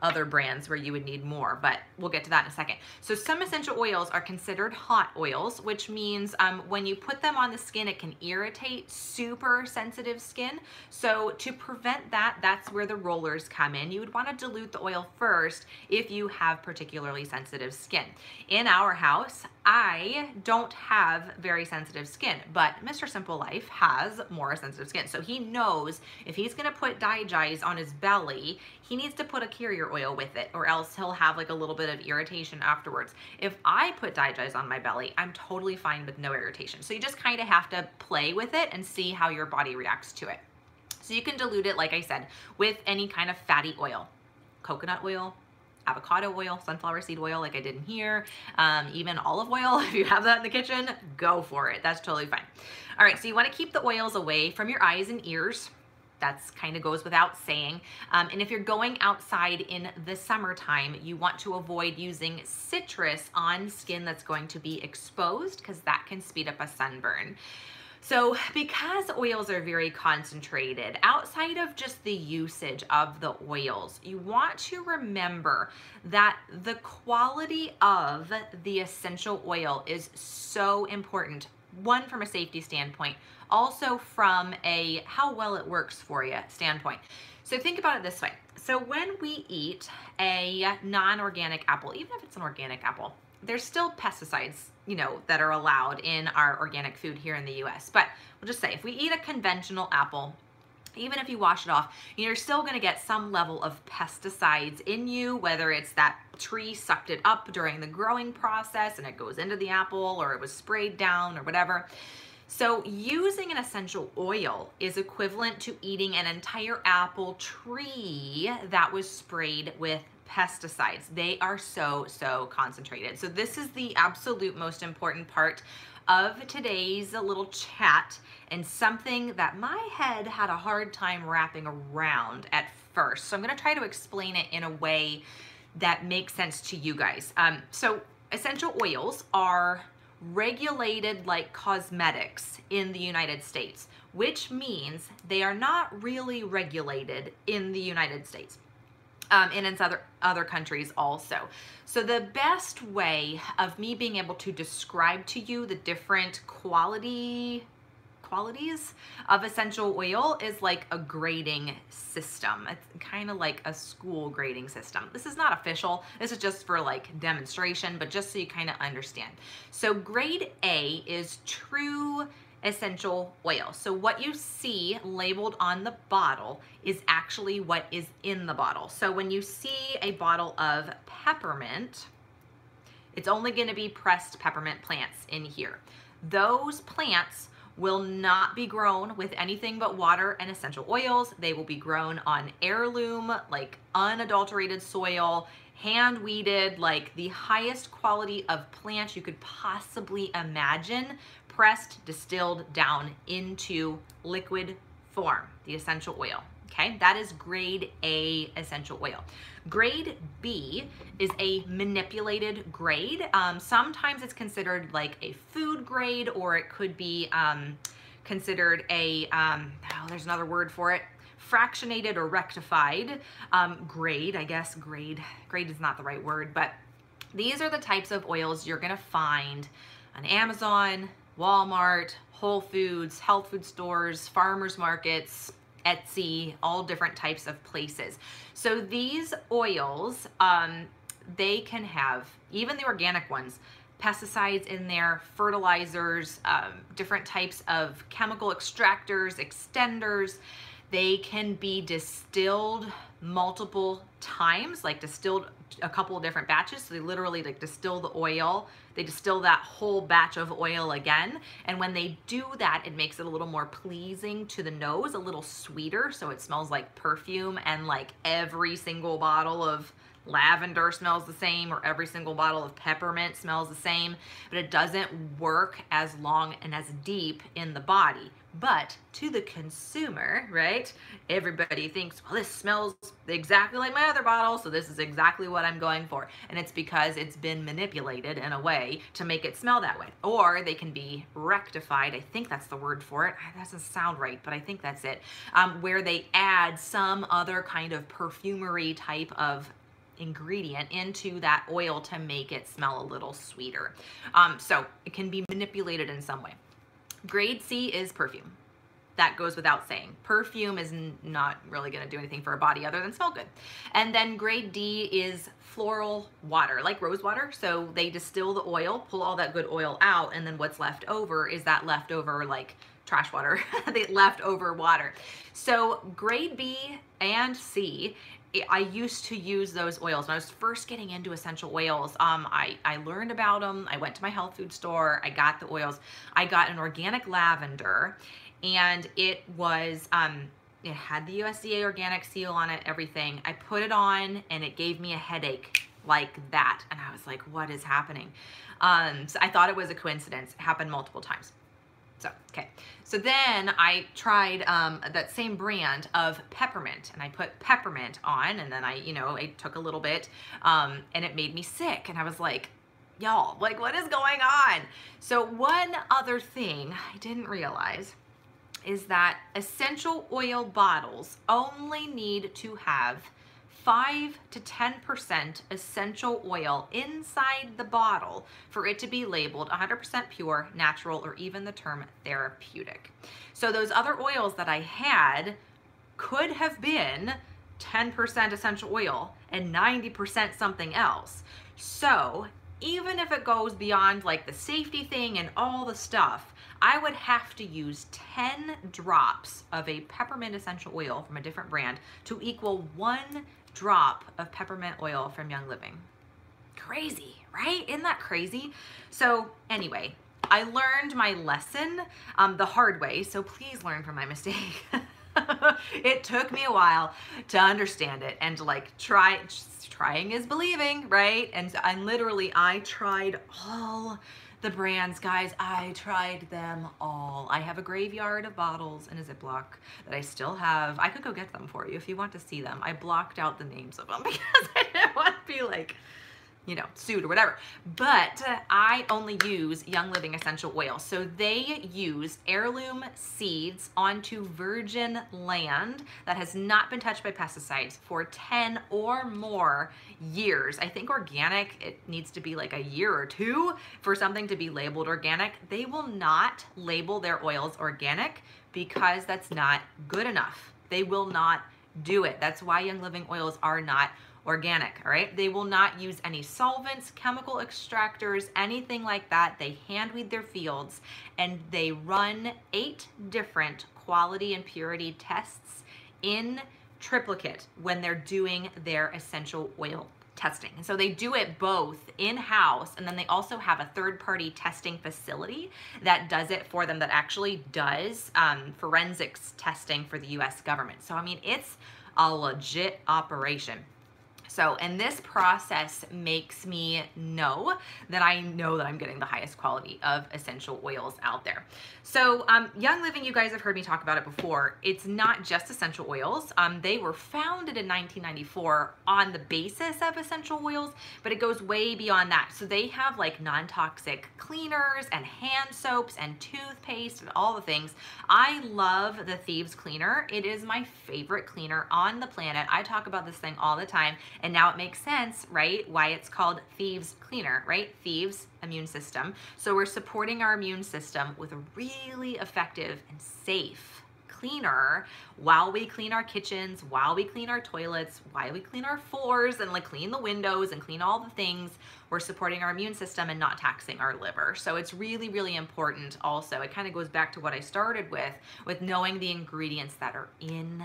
other brands where you would need more, but we'll get to that in a second. So some essential oils are considered hot oils, which means when you put them on the skin, it can irritate super sensitive skin. So to prevent that, that's where the rollers come in. You would want to dilute the oil first if you have particularly sensitive skin. In our house, I don't have very sensitive skin, but Mr. Simple Life has more sensitive skin. So he knows if he's gonna put Digize on his belly, he needs to put a carrier oil with it, or else he'll have like a little bit of irritation afterwards. If I put Digize on my belly, I'm totally fine with no irritation. So you just kind of have to play with it and see how your body reacts to it. So you can dilute it, like I said, with any kind of fatty oil, coconut oil, avocado oil, sunflower seed oil like I did in here, even olive oil. If you have that in the kitchen, go for it. That's totally fine. All right, so you want to keep the oils away from your eyes and ears. That's kind of goes without saying. And if you're going outside in the summertime, you want to avoid using citrus on skin that's going to be exposed because that can speed up a sunburn. So because oils are very concentrated, outside of just the usage of the oils, you want to remember that the quality of the essential oil is so important. One, from a safety standpoint, also from a how well it works for you standpoint. So think about it this way. So when we eat a non-organic apple, even if it's an organic apple, there's still pesticides, that are allowed in our organic food here in the US. But we'll just say if we eat a conventional apple, even if you wash it off, you're still going to get some level of pesticides in you, whether it's that tree sucked it up during the growing process and it goes into the apple, or it was sprayed down or whatever. So using an essential oil is equivalent to eating an entire apple tree that was sprayed with pesticides. They are so concentrated. So this is the absolute most important part of today's little chat, and something that my head had a hard time wrapping around at first. So I'm going to try to explain it in a way that makes sense to you guys. So essential oils are regulated like cosmetics in the United States, which means they are not really regulated in the United States. And in other countries also. So the best way of me being able to describe to you the different qualities of essential oil is like a grading system. It's kind of like a school grading system. This is not official. This is just for like demonstration, but just so you kind of understand. So grade A is true essential oil. So what you see labeled on the bottle is actually what is in the bottle. So when you see a bottle of peppermint, it's only going to be pressed peppermint plants in here. Those plants will not be grown with anything but water and essential oils. They will be grown on heirloom, like unadulterated soil, hand weeded, like the highest quality of plant you could possibly imagine, pressed, distilled down into liquid form, the essential oil. Okay, that is grade A essential oil. Grade B is a manipulated grade. Sometimes it's considered like a food grade, or it could be considered a, there's another word for it, fractionated or rectified grade. I guess grade is not the right word, but these are the types of oils you're gonna find on Amazon, Walmart, Whole Foods, health food stores, farmers markets, Etsy, all different types of places. So these oils, they can have, even the organic ones, pesticides in there, fertilizers, different types of chemical extractors, extenders. They can be distilled multiple times, like distilled a couple of different batches. So they literally like distill the oil, they distill that whole batch of oil again. And when they do that, it makes it a little more pleasing to the nose, a little sweeter. So it smells like perfume, and like every single bottle of lavender smells the same, or every single bottle of peppermint smells the same, but it doesn't work as long and as deep in the body. But to the consumer, right, everybody thinks, well, this smells exactly like my other bottle, so this is exactly what I'm going for. And it's because it's been manipulated in a way to make it smell that way. Or they can be rectified, I think that's the word for it. That doesn't sound right, but I think that's it, where they add some other kind of perfumery type of ingredient into that oil to make it smell a little sweeter. So it can be manipulated in some way. Grade C is perfume. That goes without saying. Perfume is not really going to do anything for a body other than smell good. And then grade D is floral water, like rose water. So they distill the oil, pull all that good oil out, and then what's left over is that leftover like trash water, the leftover water. So grade B and C, I used to use those oils. When I was first getting into essential oils, I learned about them. I went to my health food store. I got the oils. I got an organic lavender, and it was, it had the USDA organic seal on it, everything. I put it on, and it gave me a headache like that. And I was like, what is happening? So I thought it was a coincidence. It happened multiple times. So, okay. So then I tried that same brand of peppermint, and I put peppermint on, and then I took a little bit, and it made me sick. And I was like, Y'all, like, what is going on? So one other thing I didn't realize is that essential oil bottles only need to have 5 to 10% essential oil inside the bottle for it to be labeled 100% pure, natural, or even the term therapeutic. So those other oils that I had could have been 10% essential oil and 90% something else. So even if it goes beyond like the safety thing and all the stuff, I would have to use 10 drops of a peppermint essential oil from a different brand to equal 1 drop of peppermint oil from Young Living. Crazy, right? Isn't that crazy? So anyway, I learned my lesson the hard way, so please learn from my mistake. It took me a while to understand it and to like trying is believing, right? And so I tried all the brands, guys. I tried them all. I have a graveyard of bottles in a Ziploc that I still have. I could go get them for you if you want to see them. I blocked out the names of them because I didn't want to be like, you know, sued or whatever. But I only use Young Living essential oil. So they use heirloom seeds onto virgin land that has not been touched by pesticides for 10 or more years. I think organic, it needs to be like a year or two for something to be labeled organic. They will not label their oils organic because that's not good enough. They will not do it. That's why Young Living oils are not organic, all right? They will not use any solvents, chemical extractors, anything like that. They hand weed their fields and they run 8 different quality and purity tests in triplicate when they're doing their essential oil testing. And so they do it both in-house, and then they also have a third-party testing facility that does it for them, that actually does forensics testing for the US government. So I mean, it's a legit operation. So, and this process makes me know that I'm getting the highest quality of essential oils out there. So, Young Living, you guys have heard me talk about it before. It's not just essential oils. They were founded in 1994 on the basis of essential oils, but it goes way beyond that. So they have like non-toxic cleaners and hand soaps and toothpaste and all the things. I love the Thieves Cleaner. It is my favorite cleaner on the planet. I talk about this thing all the time. And now it makes sense, right? Why it's called Thieves Cleaner, right? Thieves, immune system. So we're supporting our immune system with a really effective and safe cleaner while we clean our kitchens, while we clean our toilets, while we clean our floors and like clean the windows and clean all the things. We're supporting our immune system and not taxing our liver. So it's really, really important also. It kind of goes back to what I started with knowing the ingredients that are in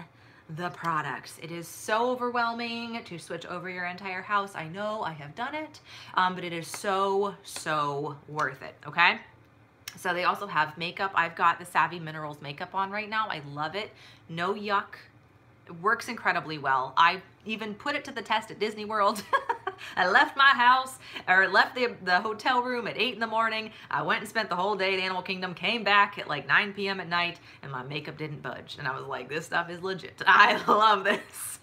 the products. It is so overwhelming to switch over your entire house. I know, I have done it, but it is so, so worth it, okay? So they also have makeup. I've got the Savvy Minerals makeup on right now. I love it. No yuck. It works incredibly well. I even put it to the test at Disney World. I left my house, or left the hotel room at 8 in the morning. I went and spent the whole day at Animal Kingdom, came back at like 9 p.m. at night, and my makeup didn't budge. And I was like, this stuff is legit. I love this.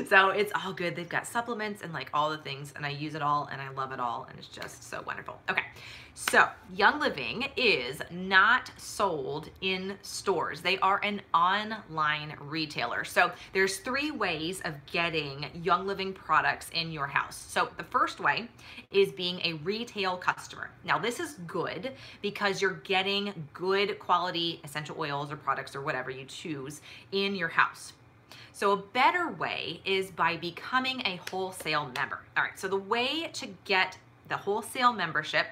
So it's all good. They've got supplements and like all the things, and I use it all, and I love it all, and it's just so wonderful. Okay. So Young Living is not sold in stores. They are an online retailer. So there's 3 ways of getting Young Living products in your house. So the first way is being a retail customer. Now this is good because you're getting good quality essential oils or products or whatever you choose in your house. So a better way is by becoming a wholesale member. All right, so the way to get the wholesale membership,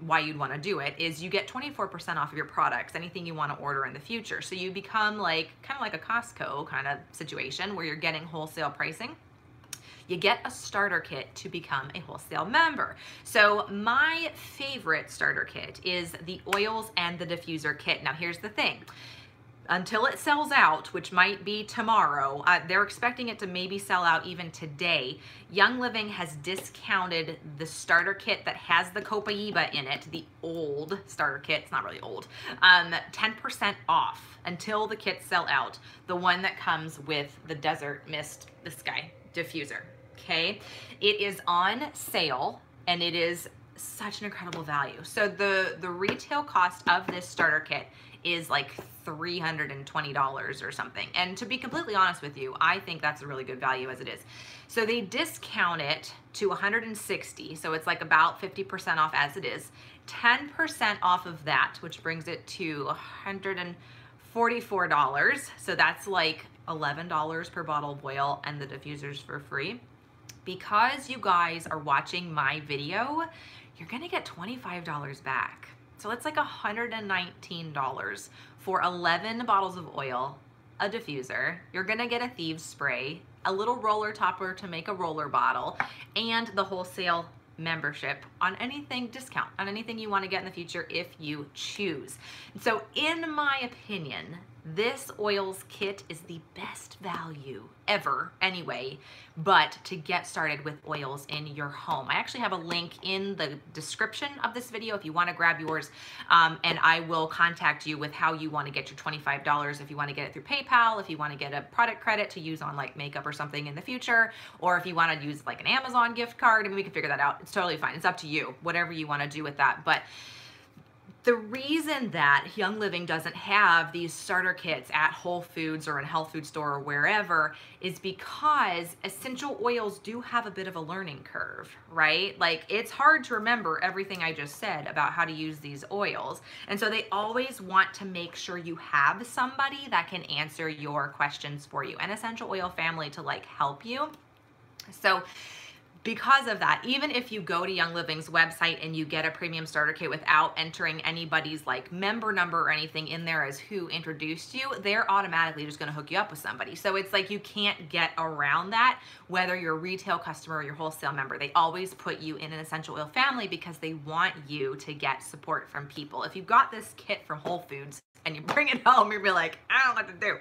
why you'd want to do it, is you get 24% off of your products, anything you want to order in the future. So you become like kind of like a Costco kind of situation where you're getting wholesale pricing. You get a starter kit to become a wholesale member. So my favorite starter kit is the oils and the diffuser kit. Now here's the thing. Until it sells out, which might be tomorrow, they're expecting it to maybe sell out even today. Young Living has discounted the starter kit that has the Copaiba in it, the old starter kit, it's not really old, 10% off until the kits sell out. The one that comes with the Desert Mist, this guy, diffuser, okay? It is on sale and it is such an incredible value. So the retail cost of this starter kit is like $320 or something. And to be completely honest with you, I think that's a really good value as it is. So they discount it to $160. So it's like about 50% off as it is. 10% off of that, which brings it to $144. So that's like $11 per bottle of oil, and the diffusers for free. Because you guys are watching my video, you're gonna get $25 back. So it's like $119 for 11 bottles of oil, a diffuser. You're gonna get a thieves spray, a little roller topper to make a roller bottle, and the wholesale membership on anything discount, on anything you want to get in the future if you choose. So in my opinion, this oils kit is the best value ever anyway, but to get started with oils in your home. I actually have a link in the description of this video if you want to grab yours, and I will contact you with how you want to get your $25, if you want to get it through PayPal, if you want to get a product credit to use on like makeup or something in the future, or if you want to use like an Amazon gift card. I mean, we can figure that out. It's totally fine. It's up to you, whatever you want to do with that. But the reason that Young Living doesn't have these starter kits at Whole Foods or in a health food store or wherever is because essential oils do have a bit of a learning curve, right? Like, it's hard to remember everything I just said about how to use these oils. And so they always want to make sure you have somebody that can answer your questions for you, an essential oil family to like help you. So because of that, even if you go to Young Living's website and you get a premium starter kit without entering anybody's like member number or anything in there as who introduced you, they're automatically just going to hook you up with somebody. So it's like you can't get around that, whether you're a retail customer or your wholesale member. They always put you in an essential oil family because they want you to get support from people. If you've got this kit from Whole Foods and you bring it home, you'll be like, I don't know what to do.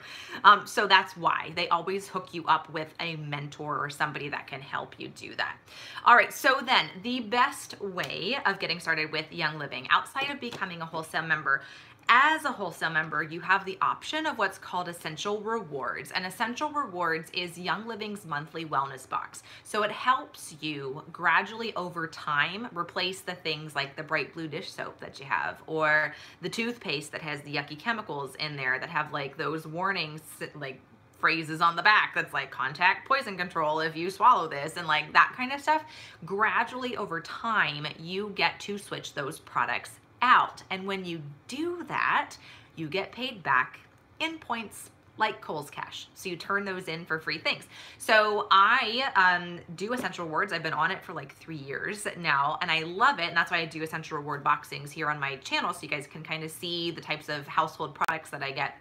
So that's why they always hook you up with a mentor or somebody that can help you do that. All right, so then the best way of getting started with Young Living, outside of becoming a wholesale member, as a wholesale member, you have the option of what's called Essential Rewards. And Essential Rewards is Young Living's monthly wellness box. So it helps you gradually over time replace the things like the bright blue dish soap that you have, or the toothpaste that has the yucky chemicals in there that have like those warnings, like phrases on the back that's like contact poison control if you swallow this, and like that kind of stuff. Gradually over time, you get to switch those products out. And when you do that, you get paid back in points like Kohl's Cash. So you turn those in for free things. So I do Essential Rewards. I've been on it for like 3 years now, and I love it. And that's why I do Essential Reward boxings here on my channel, so you guys can kind of see the types of household products that I get.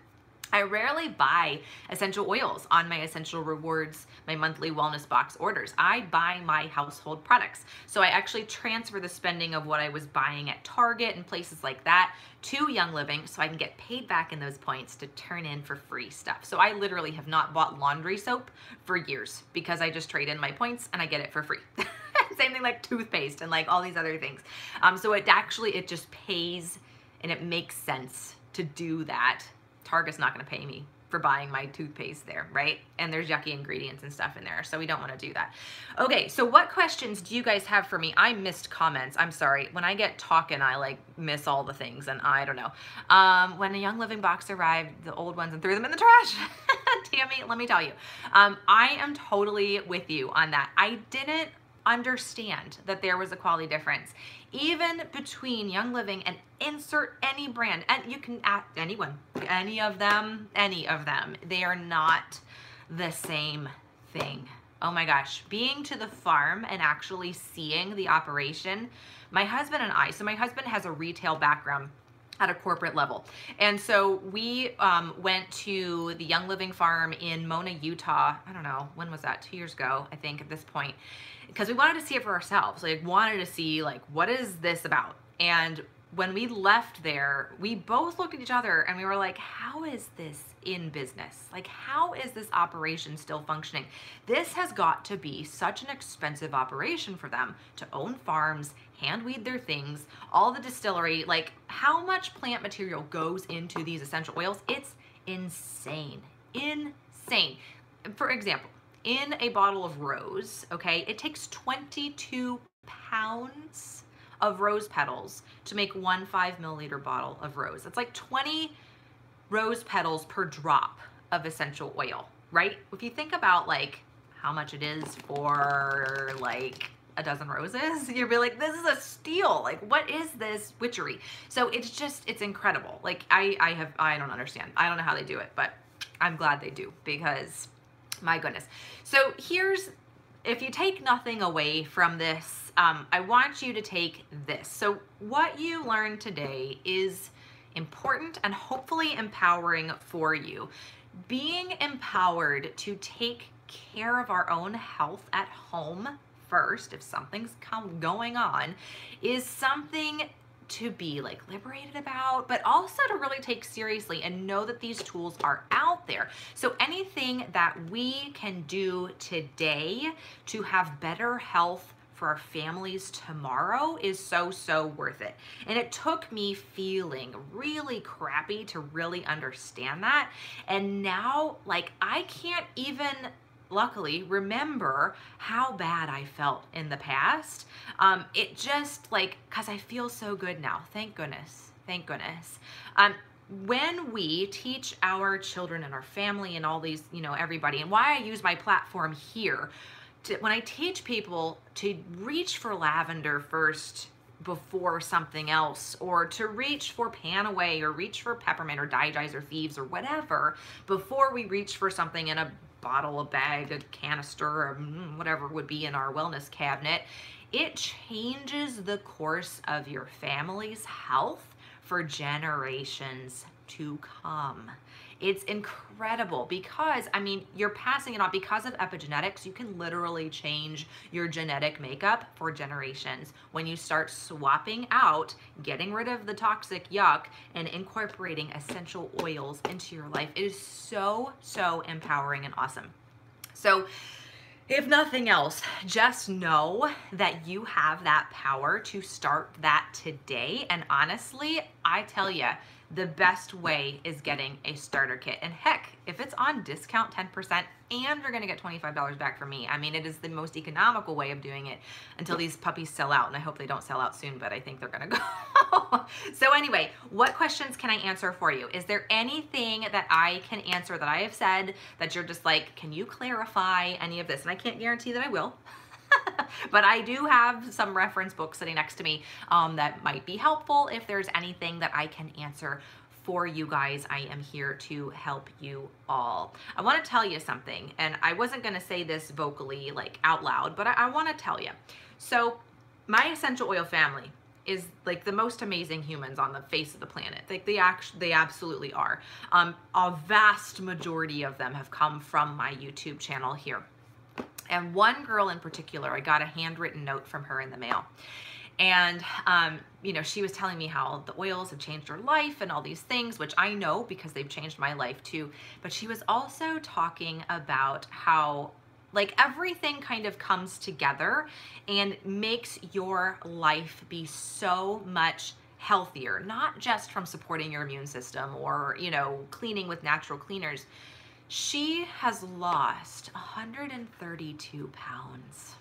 I rarely buy essential oils on my Essential Rewards, my monthly wellness box orders. I buy my household products. So I actually transfer the spending of what I was buying at Target and places like that to Young Living so I can get paid back in those points to turn in for free stuff. So I literally have not bought laundry soap for years because I just trade in my points and I get it for free. Same thing like toothpaste and like all these other things. So it just pays and it makes sense to do that. Target's not going to pay me for buying my toothpaste there, right? And there's yucky ingredients and stuff in there, so we don't want to do that. Okay, so what questions do you guys have for me? I missed comments. I'm sorry. When I get talking, I like miss all the things, and I don't know. When a Young Living box arrived, the old ones, and threw them in the trash. Tammy, let me tell you, I am totally with you on that. I didn't understand that there was a quality difference even between Young Living and insert any brand, and you can ask anyone, any of them, they are not the same thing. Oh my gosh, being to the farm and actually seeing the operation, my husband and I, so my husband has a retail background at a corporate level. And so we went to the Young Living farm in Mona, Utah. I don't know, when was that? 2 years ago, I think at this point, because we wanted to see it for ourselves. Like, wanted to see like, what is this about? And when we left there, we both looked at each other and we were like, how is this in business? Like, how is this operation still functioning? This has got to be such an expensive operation for them to own farms, hand weed their things, all the distillery, like how much plant material goes into these essential oils. It's insane, insane. For example, in a bottle of rose, okay, it takes 22 pounds of rose petals to make one 5 ml bottle of rose. It's like 20 rose petals per drop of essential oil, right? If you think about like how much it is for like a dozen roses, you'll be like, this is a steal. Like, what is this witchery? So it's incredible. Like I don't understand. I don't know how they do it, but I'm glad they do, because my goodness. So if you take nothing away from this, I want you to take this. So what you learned today is important and hopefully empowering for you. Being empowered to take care of our own health at home first, if something's going on, is something to be like liberated about, but also to really take seriously and know that these tools are out there. So anything that we can do today to have better health for our families tomorrow is so worth it. And it took me feeling really crappy to really understand that. And now, like, I can't even luckily remember how bad I felt in the past. It just like, cause I feel so good now. Thank goodness. Thank goodness. When we teach our children and our family and all these, everybody, and why I use my platform here when I teach people to reach for lavender first before something else, or to reach for Panaway, or reach for peppermint or Digize or thieves or whatever before we reach for something in a bottle, a bag, a canister, or whatever would be in our wellness cabinet, it changes the course of your family's health for generations to come. It's incredible because, I mean, you're passing it on. Because of epigenetics, you can literally change your genetic makeup for generations when you start swapping out, getting rid of the toxic yuck, and incorporating essential oils into your life. It is so empowering and awesome. So if nothing else, just know that you have that power to start that today. And honestly, I tell you, the best way is getting a starter kit. And heck, if it's on discount 10%, and you're gonna get $25 back from me, I mean, it is the most economical way of doing it until these puppies sell out. And I hope they don't sell out soon, but I think they're gonna go. So anyway, what questions can I answer for you? Is there anything that I can answer that I have said that you're just like, can you clarify any of this? And I can't guarantee that I will. But I do have some reference books sitting next to me that might be helpful. If there's anything that I can answer for you guys, I am here to help you all. I want to tell you something, and I wasn't going to say this vocally, like out loud, but I want to tell you. So my essential oil family is like the most amazing humans on the face of the planet. Like they absolutely are. A vast majority of them have come from my YouTube channel here. And one girl in particular, I got a handwritten note from her in the mail. And, she was telling me how the oils have changed her life and all these things, which I know because they've changed my life too. But she was also talking about how like everything kind of comes together and makes your life be so much healthier, not just from supporting your immune system or, cleaning with natural cleaners. She has lost 132 pounds.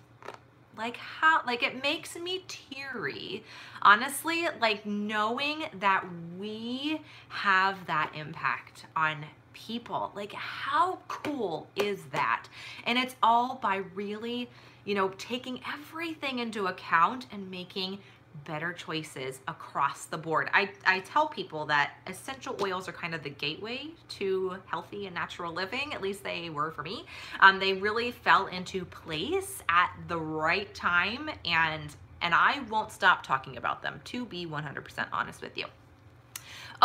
Like how, like it makes me teary, honestly, like knowing that we have that impact on people. Like how cool is that? And it's all by really, taking everything into account and making better choices across the board. I tell people that essential oils are kind of the gateway to healthy and natural living. At least they were for me. They really fell into place at the right time, and I won't stop talking about them, to be 100% honest with you.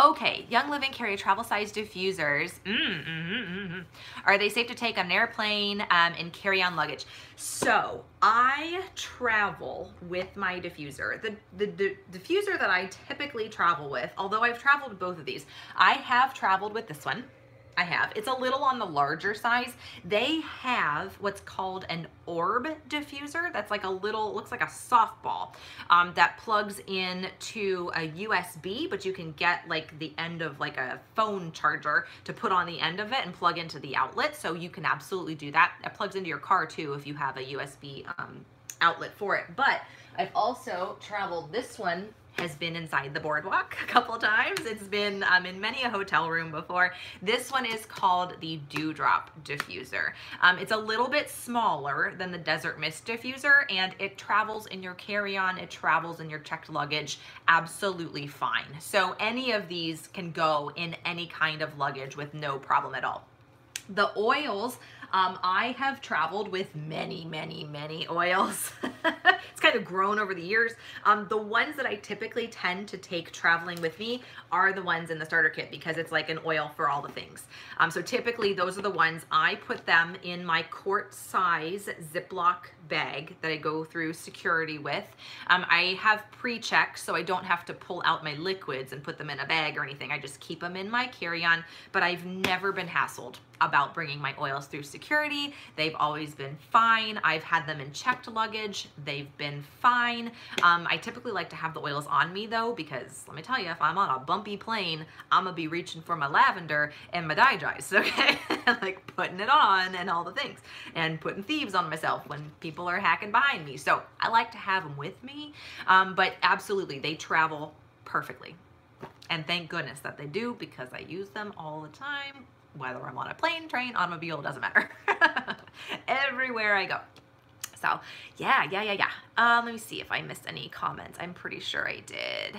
Okay, Young Living carry travel size diffusers. Are they safe to take on an airplane and carry on luggage? So I travel with my diffuser. The diffuser that I typically travel with, although I've traveled with both of these, I have traveled with this one. I have. It's a little on the larger size. They have what's called an orb diffuser. That's like a little, looks like a softball that plugs in to a USB, but you can get like the end of like a phone charger to put on the end of it and plug into the outlet. So you can absolutely do that. It plugs into your car too if you have a USB outlet for it. But I've also traveled, this one has been inside the boardwalk a couple times. It's been in many a hotel room before. This one is called the Dewdrop Diffuser. It's a little bit smaller than the Desert Mist Diffuser, and it travels in your carry-on, it travels in your checked luggage absolutely fine. So any of these can go in any kind of luggage with no problem at all. The oils, I have traveled with many oils. It's kind of grown over the years. The ones that I typically tend to take traveling with me are the ones in the starter kit because it's like an oil for all the things. So typically those are the ones, I put them in my quart size Ziploc bag that I go through security with. I have pre-checks so I don't have to pull out my liquids and put them in a bag or anything. I just keep them in my carry-on, but I've never been hassled about bringing my oils through security. They've always been fine. I've had them in checked luggage. They've been fine. I typically like to have the oils on me though, because let me tell you, if I'm on a bumpy plane, I'm gonna be reaching for my lavender and my Digest, okay? Like putting it on and all the things, and putting thieves on myself when people are hacking behind me. So I like to have them with me, but absolutely, they travel perfectly. And thank goodness that they do, because I use them all the time. Whether I'm on a plane, train, automobile, doesn't matter. Everywhere I go. So yeah. Let me see if I missed any comments. I'm pretty sure I did.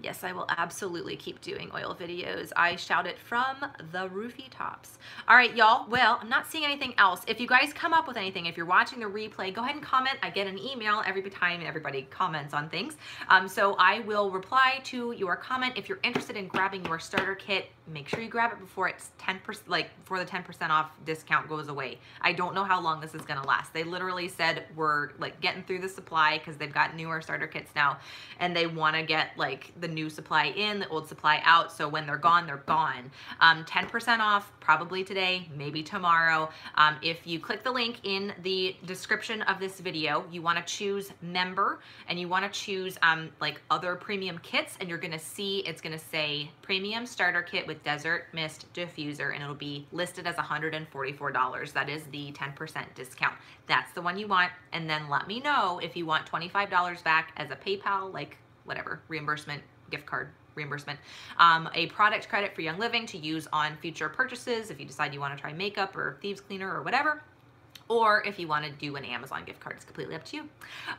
Yes, I will absolutely keep doing oil videos. I shout it from the roofie tops. All right, y'all. Well, I'm not seeing anything else. If you guys come up with anything, if you're watching the replay, go ahead and comment. I get an email every time everybody comments on things. So I will reply to your comment. If you're interested in grabbing your starter kit, make sure you grab it before it's 10%, like before the 10% off discount goes away. I don't know how long this is gonna last. They literally said we're like getting through the supply because they've got newer starter kits now, and they wanna get like the new supply in, the old supply out, so when they're gone, they're gone. 10% off probably today, maybe tomorrow. If you click the link in the description of this video, you want to choose member, and you want to choose like other premium kits, and you're going to see it's going to say premium starter kit with Desert Mist Diffuser, and it'll be listed as $144. That is the 10% discount. That's the one you want, and then let me know if you want $25 back as a PayPal, like whatever, reimbursement, gift card reimbursement, a product credit for Young Living to use on future purchases if you decide you want to try makeup or thieves cleaner or whatever, or if you want to do an Amazon gift card. It's completely up to you.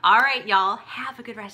All right, y'all, have a good rest